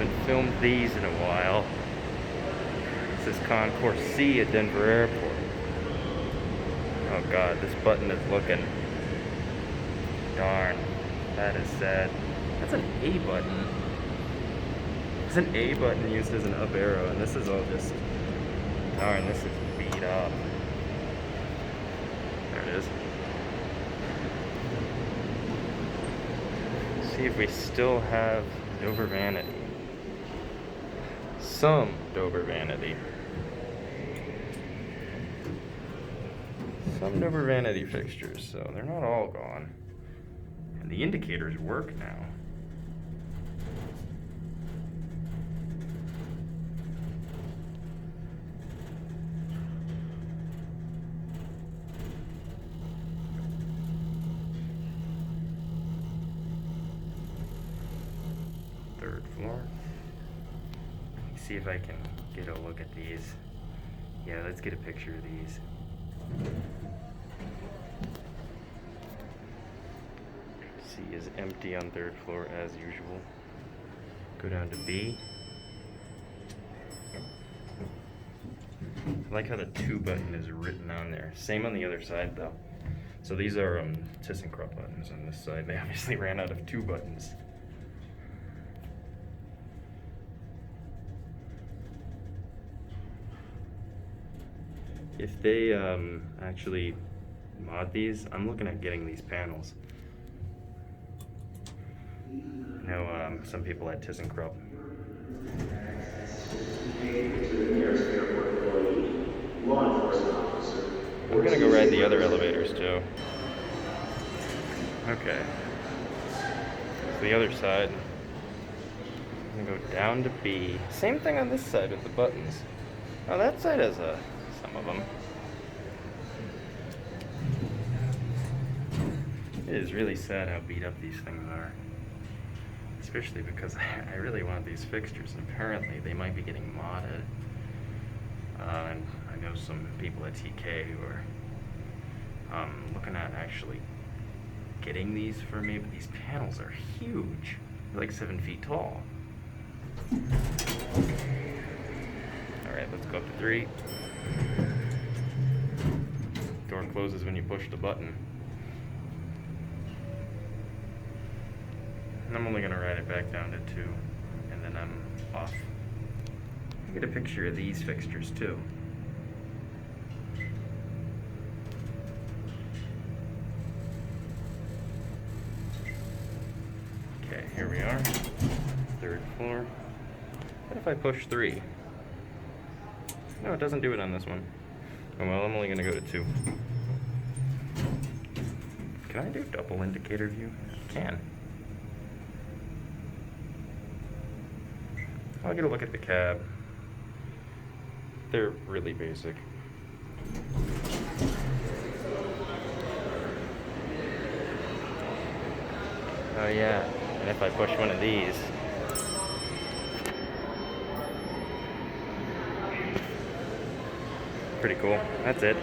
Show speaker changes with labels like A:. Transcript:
A: Haven't filmed these in a while. This is Concourse C at Denver Airport. Oh god, this button is looking... Darn. That is sad. That's an A button. It's an A button used as an up arrow, and this is all just... Darn, this is beat up. There it is. See if we still have Dover Vanity. Some Dover Vanity. Some Dover Vanity fixtures, so they're not all gone. And the indicators work now. Third floor. See if I can get a look at these. Yeah, let's get a picture of these. C is empty on third floor as usual. Go down to B. I like how the 2 button is written on there. Same on the other side though. So these are ThyssenKrupp buttons on this side. They obviously ran out of 2 buttons. If they actually mod these, I'm looking at getting these panels. I know some people at ThyssenKrupp. We're gonna go ride the other elevators too. Okay. So the other side. I'm gonna go down to B. Same thing on this side with the buttons. Oh, that side has some of them. It is really sad how beat up these things are. Especially because I really want these fixtures, and apparently they might be getting modded. And I know some people at TK who are looking at actually getting these for me, but these panels are huge. They're like 7 feet tall. Alright, let's go up to 3. Door closes when you push the button. And I'm only going to ride it back down to 2, and then I'm off. I'll get a picture of these fixtures too. Okay, here we are. 3rd floor. What if I push 3? No, it doesn't do it on this one. Oh well, I'm only going to go to 2. Can I do double indicator view? I can. I'll get a look at the cab. They're really basic. Oh yeah, and if I push one of these, pretty cool. That's it.